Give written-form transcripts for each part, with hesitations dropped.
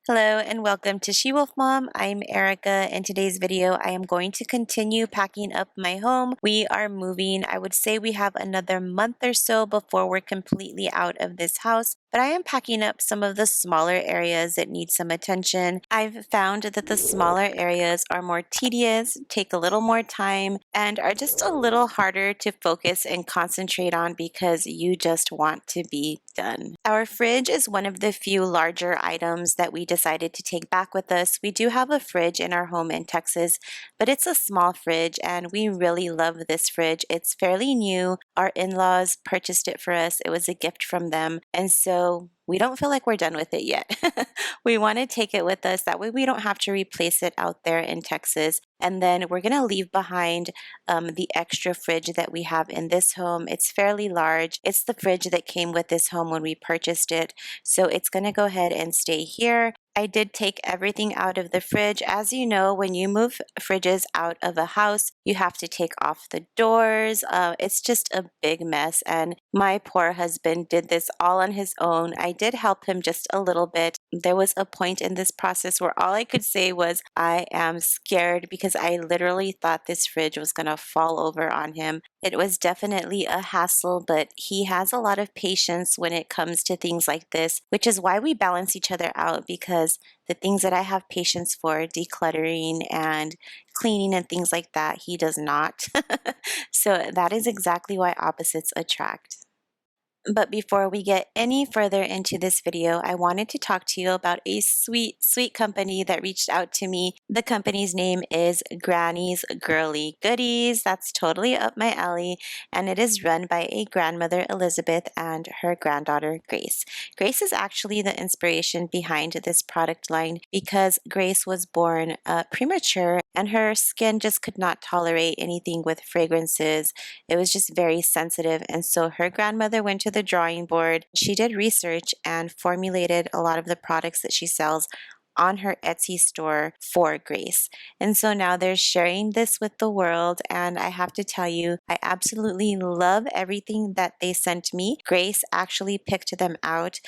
Hello and welcome to SheWolfMom. I'm Erica. In today's video, I am going to continue packing up my home. We are moving. I would say we have another month or so before we're completely out of this house, but I am packing up some of the smaller areas that need some attention. I've found that the smaller areas are more tedious, take a little more time, and are just a little harder to focus and concentrate on because you just want to be done. Our fridge is one of the few larger items that we decided to take back with us. We do have a fridge in our home in Texas, but it's a small fridge and we really love this fridge. It's fairly new. Our in-laws purchased it for us. It was a gift from them. And so we don't feel like we're done with it yet. We want to take it with us. That way we don't have to replace it out there in Texas. And then we're going to leave behind the extra fridge that we have in this home. It's fairly large. It's the fridge that came with this home when we purchased it. So it's going to go ahead and stay here. I did take everything out of the fridge. As you know, when you move fridges out of a house, you have to take off the doors. It's just a big mess. And my poor husband did this all on his own. I did help him just a little bit. There was a point in this process where all I could say was, I am scared, because I literally thought this fridge was going to fall over on him. It was definitely a hassle, but he has a lot of patience when it comes to things like this, which is why we balance each other out, because the things that I have patience for, decluttering and cleaning and things like that, he does not. So that is exactly why opposites attract. But before we get any further into this video, I wanted to talk to you about a sweet, sweet company that reached out to me. The company's name is Granny's Girly Goodies. That's totally up my alley, and it is run by a grandmother, Elizabeth, and her granddaughter, Grace. Grace is actually the inspiration behind this product line because Grace was born premature and her skin just could not tolerate anything with fragrances. It was just very sensitive, and so her grandmother went to the drawing board. She did research and formulated a lot of the products that she sells on her Etsy store for Grace. And so now they're sharing this with the world, and I have to tell you, I absolutely love everything that they sent me. Grace actually picked them out.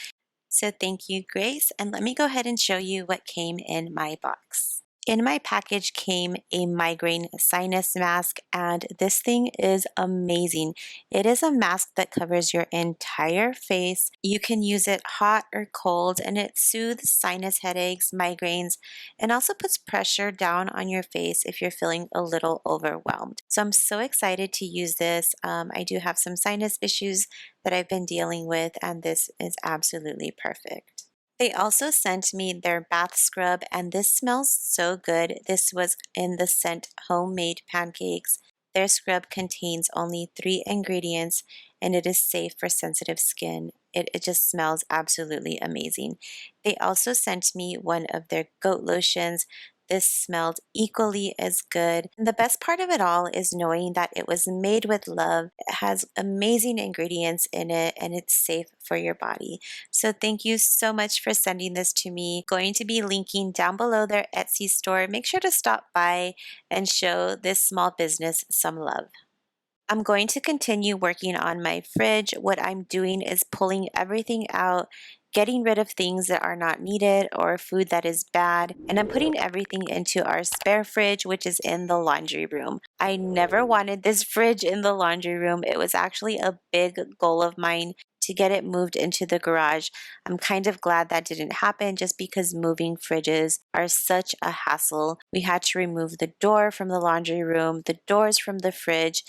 So thank you, Grace, and let me go ahead and show you what came in my box. In my package came a migraine sinus mask, and this thing is amazing. It is a mask that covers your entire face. You can use it hot or cold, and it soothes sinus headaches, migraines, and also puts pressure down on your face if you're feeling a little overwhelmed. So I'm so excited to use this. I do have some sinus issues that I've been dealing with, and this is absolutely perfect. They also sent me their bath scrub, and this smells so good. This was in the scent Homemade Pancakes. Their scrub contains only 3 ingredients, and it is safe for sensitive skin. It just smells absolutely amazing. They also sent me one of their goat lotions. This smelled equally as good. And the best part of it all is knowing that it was made with love. It has amazing ingredients in it, and it's safe for your body. So thank you so much for sending this to me. Going to be linking down below their Etsy store. Make sure to stop by and show this small business some love. I'm going to continue working on my fridge. What I'm doing is pulling everything out, getting rid of things that are not needed or food that is bad, and I'm putting everything into our spare fridge, which is in the laundry room. I never wanted this fridge in the laundry room. It was actually a big goal of mine to get it moved into the garage. I'm kind of glad that didn't happen just because moving fridges are such a hassle. We had to remove the door from the laundry room, the doors from the fridge.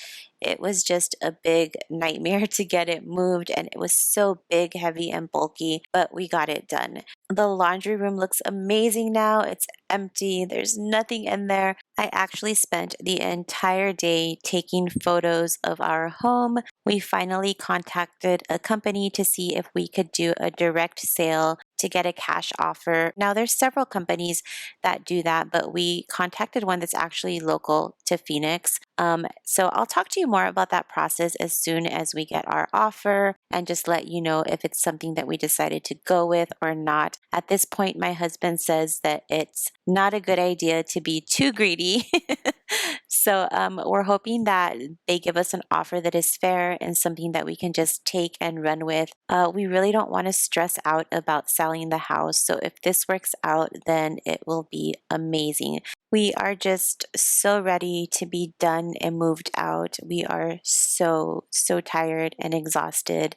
It was just a big nightmare to get it moved, and it was so big, heavy, and bulky, but we got it done. The laundry room looks amazing now. It's empty. There's nothing in there. I actually spent the entire day taking photos of our home. We finally contacted a company to see if we could do a direct sale to get a cash offer. Now, there's several companies that do that, but we contacted one that's actually local to Phoenix. So I'll talk to you more about that process as soon as we get our offer and just let you know if it's something that we decided to go with or not. At this point, my husband says that it's not a good idea to be too greedy. So we're hoping that they give us an offer that is fair and something that we can just take and run with. We really don't want to stress out about selling the house. So if this works out, then it will be amazing. We are just so ready to be done and moved out. We are so tired and exhausted.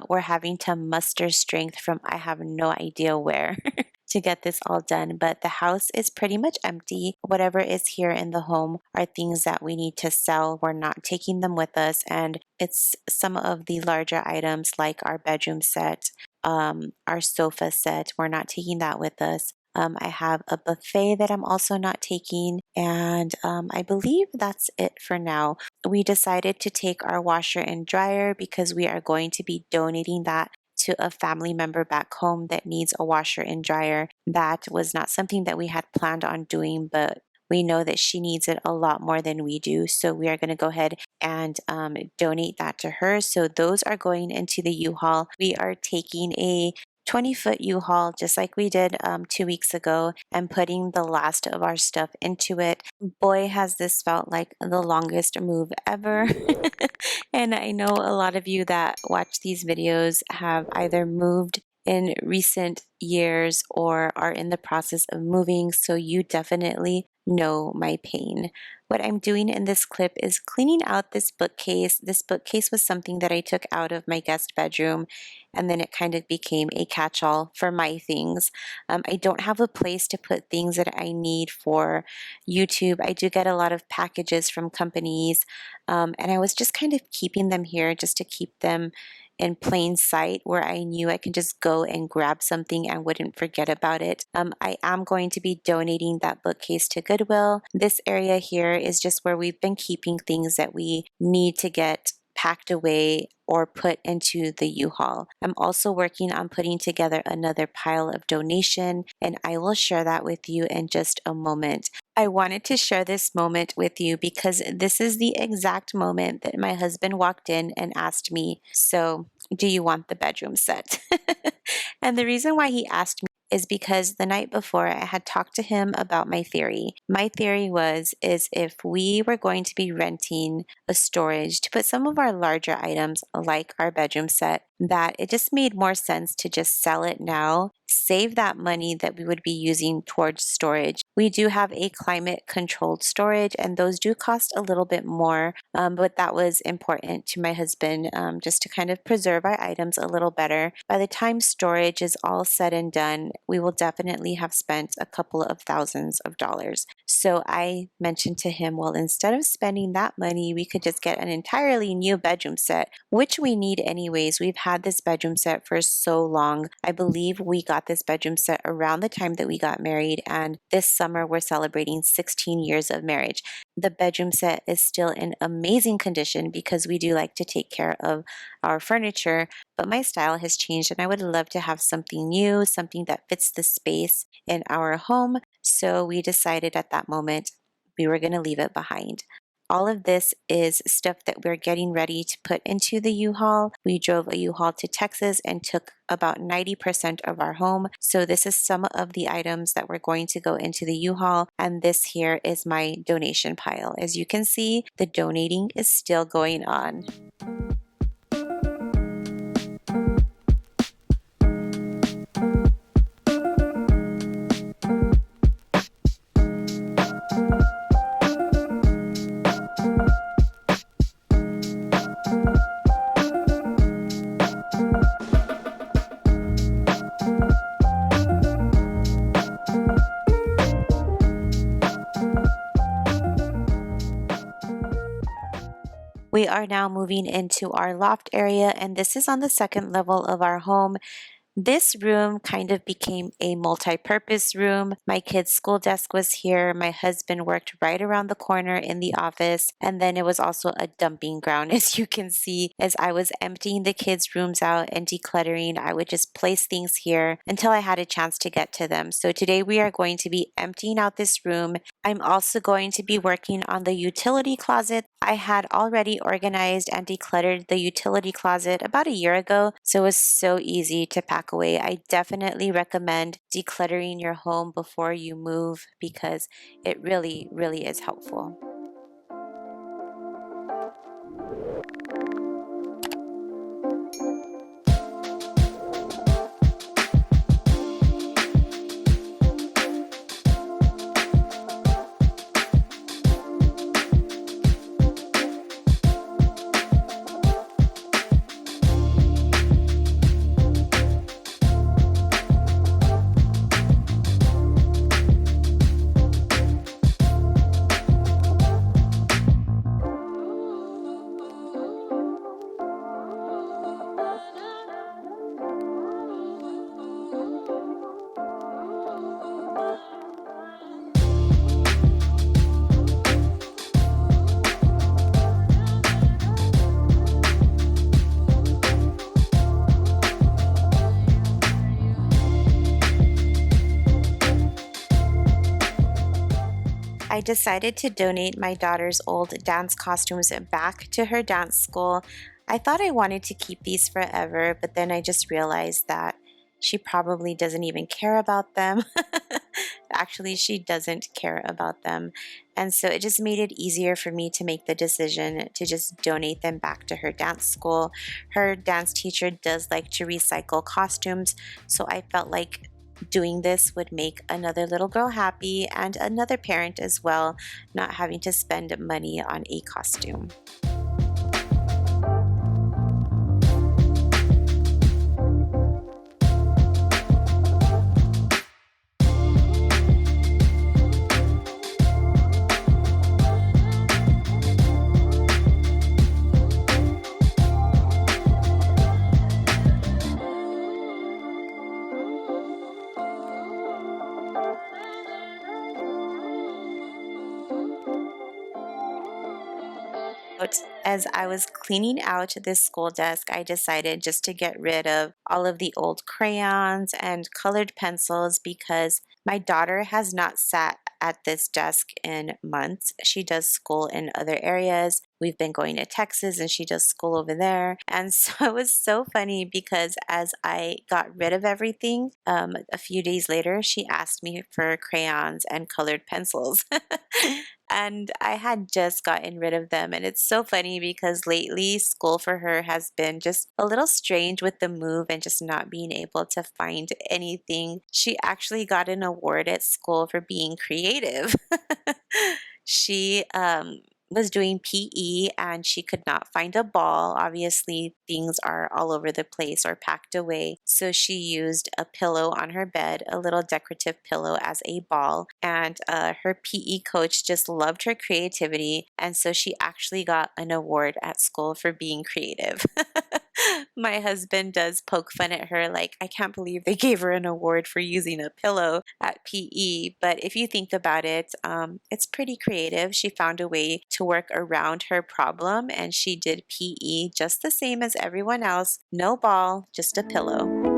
We're having to muster strength from I have no idea where to get this all done, but the house is pretty much empty. Whatever is here in the home are things that we need to sell. We're not taking them with us, and it's some of the larger items like our bedroom set, our sofa set. We're not taking that with us. I have a buffet that I'm also not taking, and I believe that's it for now. We decided to take our washer and dryer because we are going to be donating that to a family member back home that needs a washer and dryer. That was not something that we had planned on doing, but we know that she needs it a lot more than we do. So we are going to go ahead and donate that to her. So those are going into the U-Haul. We are taking a 20-foot U-Haul just like we did 2 weeks ago and putting the last of our stuff into it. Boy, has this felt like the longest move ever. And I know a lot of you that watch these videos have either moved in recent years or are in the process of moving, so you definitely know my pain. What I'm doing in this clip is cleaning out this bookcase. This bookcase was something that I took out of my guest bedroom, and then it kind of became a catch-all for my things. I don't have a place to put things that I need for YouTube. I do get a lot of packages from companies, and I was just kind of keeping them here just to keep them in plain sight where I knew I can just go and grab something and wouldn't forget about it. I am going to be donating that bookcase to Goodwill. This area here is just where we've been keeping things that we need to get packed away or put into the U-Haul. I'm also working on putting together another pile of donation, and I will share that with you in just a moment. I wanted to share this moment with you because this is the exact moment that my husband walked in and asked me, "So, do you want the bedroom set?" And the reason why he asked me is because the night before I had talked to him about my theory. My theory is if we were going to be renting a storage to put some of our larger items like our bedroom set, that it just made more sense to just sell it now, save that money that we would be using towards storage. We do have a climate controlled storage and those do cost a little bit more, but that was important to my husband just to kind of preserve our items a little better. By the time storage is all said and done, we will definitely have spent a couple of thousands of dollars. So I mentioned to him, well, instead of spending that money, we could just get an entirely new bedroom set, which we need anyways. We've had this bedroom set for so long. I believe we got this bedroom set around the time that we got married, and this summer we're celebrating 16 years of marriage. The bedroom set is still in amazing condition because we do like to take care of our furniture, but my style has changed and I would love to have something new, something that fits the space in our home. So we decided at that moment we were going to leave it behind. All of this is stuff that we're getting ready to put into the U-Haul. We drove a U-Haul to Texas and took about 90% of our home. So this is some of the items that we're going to go into the U-Haul. And this here is my donation pile. As you can see, the donating is still going on. We are now moving into our loft area, and this is on the second level of our home. This room kind of became a multi-purpose room. My kid's school desk was here. My husband worked right around the corner in the office. And then it was also a dumping ground. As you can see, as I was emptying the kids' rooms out and decluttering, I would just place things here until I had a chance to get to them. So today we are going to be emptying out this room. I'm also going to be working on the utility closet. I had already organized and decluttered the utility closet about a year ago, so it was so easy to pack away. I definitely recommend decluttering your home before you move because it really, really is helpful. I decided to donate my daughter's old dance costumes back to her dance school. I thought I wanted to keep these forever, but then I just realized that she probably doesn't even care about them. Actually, she doesn't care about them. And so it just made it easier for me to make the decision to just donate them back to her dance school. Her dance teacher does like to recycle costumes, so I felt like doing this would make another little girl happy and another parent as well, not having to spend money on a costume. As I was cleaning out this school desk, I decided just to get rid of all of the old crayons and colored pencils because my daughter has not sat at this desk in months. She does school in other areas. We've been going to Texas and she does school over there. And so it was so funny because as I got rid of everything, a few days later, she asked me for crayons and colored pencils. And I had just gotten rid of them. And it's so funny because lately school for her has been just a little strange with the move and just not being able to find anything. She actually got an award at school for being creative. She was doing PE and she could not find a ball. Obviously, things are all over the place or packed away. So she used a pillow on her bed, a little decorative pillow as a ball. And her PE coach just loved her creativity. And so she actually got an award at school for being creative. My husband does poke fun at her, like, I can't believe they gave her an award for using a pillow at PE. But if you think about it, it's pretty creative. She found a way to work around her problem and she did PE just the same as everyone else. No ball, just a pillow.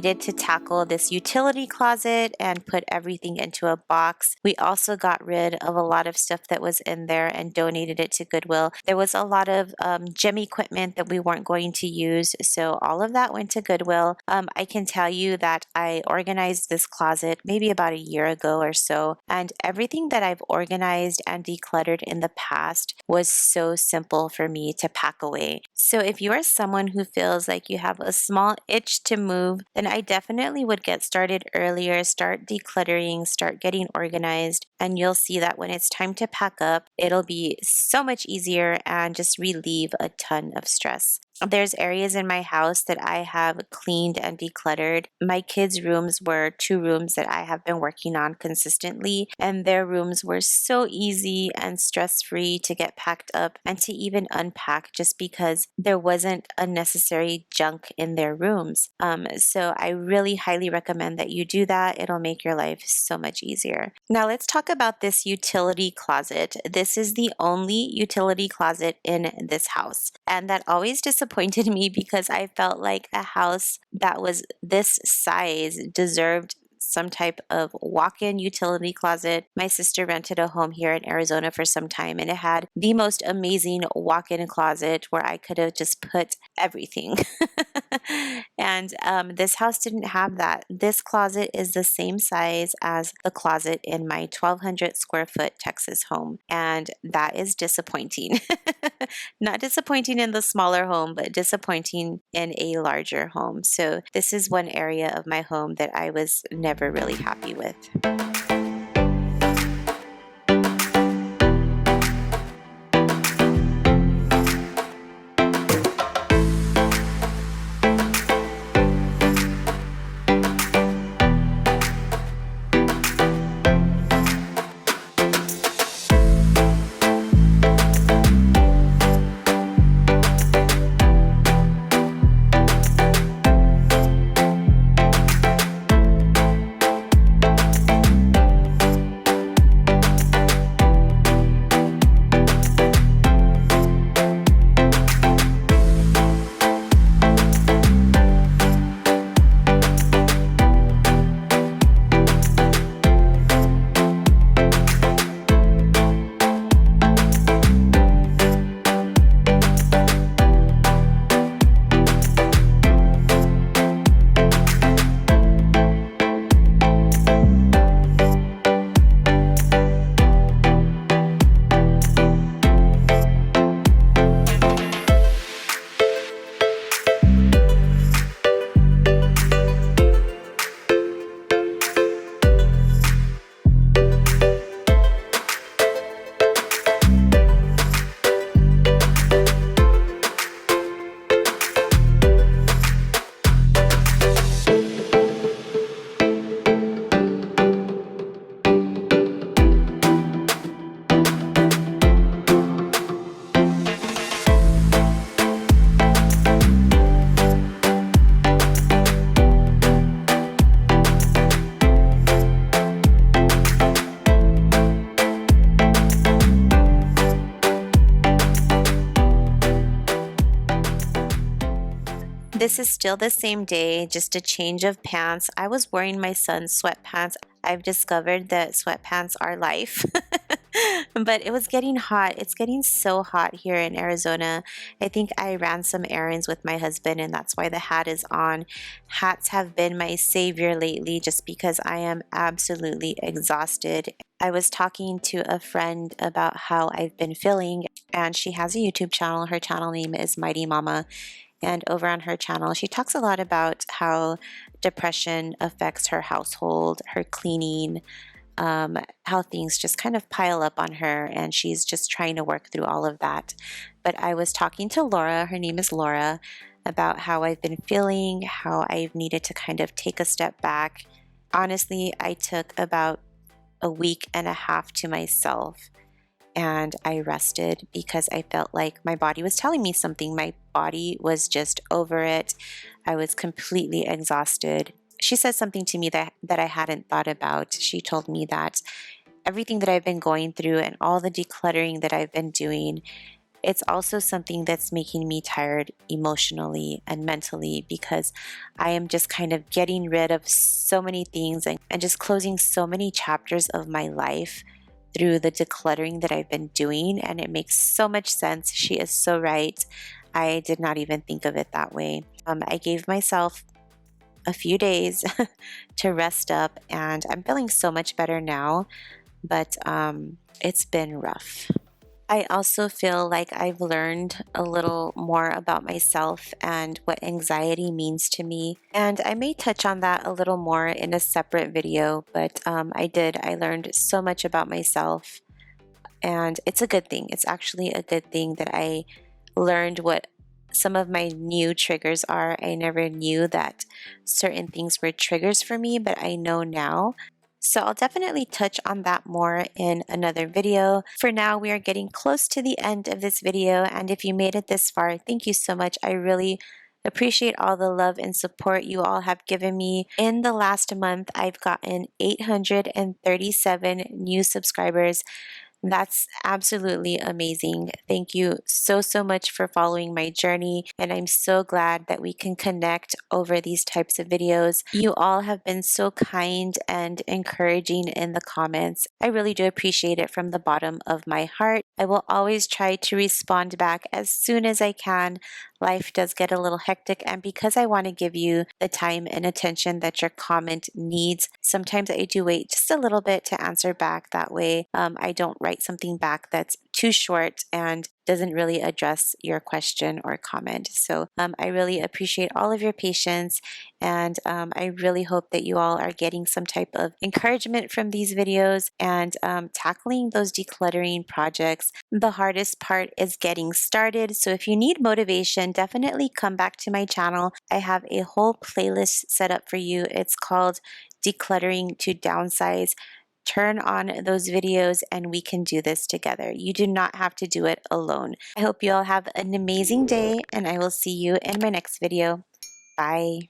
needed to tackle this utility closet and put everything into a box. We also got rid of a lot of stuff that was in there and donated it to Goodwill. There was a lot of gym equipment that we weren't going to use, so all of that went to Goodwill. I can tell you that I organized this closet maybe about a year ago or so, and everything that I've organized and decluttered in the past was so simple for me to pack away. So if you are someone who feels like you have a small itch to move, then I definitely would get started earlier, start decluttering, start getting organized, and you'll see that when it's time to pack up, it'll be so much easier and just relieve a ton of stress. There's areas in my house that I have cleaned and decluttered. My kids' rooms were 2 rooms that I have been working on consistently, and their rooms were so easy and stress-free to get packed up and to even unpack just because there wasn't unnecessary junk in their rooms. So I really highly recommend that you do that. It'll make your life so much easier. Now let's talk about this utility closet. This is the only utility closet in this house, and that always disappointed me because I felt like a house that was this size deserved some type of walk-in utility closet. My sister rented a home here in Arizona for some time, and it had the most amazing walk-in closet where I could have just put everything. And this house didn't have that. This closet is the same size as the closet in my 1,200 square foot Texas home, and that is disappointing. Not disappointing in the smaller home, but disappointing in a larger home. So this is one area of my home that I was never really happy with. This is still the same day, just a change of pants. I was wearing my son's sweatpants. I've discovered that sweatpants are life. But it was getting hot. It's getting so hot here in Arizona. I think I ran some errands with my husband, and that's why the hat is on. Hats have been my savior lately just because I am absolutely exhausted. I was talking to a friend about how I've been feeling, and she has a YouTube channel. Her channel name is Mighty Mama. And over on her channel, she talks a lot about how depression affects her household, her cleaning, how things just kind of pile up on her, and she's just trying to work through all of that. But I was talking to Laura, her name is Laura, about how I've been feeling, how I've needed to kind of take a step back. Honestly, I took about a week and a half to myself, and I rested because I felt like my body was telling me something. My body was just over it. I was completely exhausted. She said something to me that I hadn't thought about. She told me that everything that I've been going through and all the decluttering that I've been doing, it's also something that's making me tired emotionally and mentally because I am just kind of getting rid of so many things and just closing so many chapters of my life through the decluttering that I've been doing. And it makes so much sense. She is so right. I did not even think of it that way. I gave myself a few days to rest up, and I'm feeling so much better now, but it's been rough. I also feel like I've learned a little more about myself and what anxiety means to me. And I may touch on that a little more in a separate video, but I learned so much about myself, and it's a good thing. It's actually a good thing that I learned what some of my new triggers are. I never knew that certain things were triggers for me, but I know now. So I'll definitely touch on that more in another video. For now, we are getting close to the end of this video, and if you made it this far, thank you so much. I really appreciate all the love and support you all have given me. In the last month, I've gotten 837 new subscribers. That's absolutely amazing. Thank you so, so much for following my journey. And I'm so glad that we can connect over these types of videos. You all have been so kind and encouraging in the comments. I really do appreciate it from the bottom of my heart. I will always try to respond back as soon as I can. Life does get a little hectic, and because I want to give you the time and attention that your comment needs, sometimes I do wait just a little bit to answer back. That way, I don't write something back that's too short and doesn't really address your question or comment. So I really appreciate all of your patience, and I really hope that you all are getting some type of encouragement from these videos and tackling those decluttering projects. The hardest part is getting started. So if you need motivation, definitely come back to my channel. I have a whole playlist set up for you. It's called Decluttering to Downsize. Turn on those videos and we can do this together. You do not have to do it alone. I hope you all have an amazing day, and I will see you in my next video. Bye.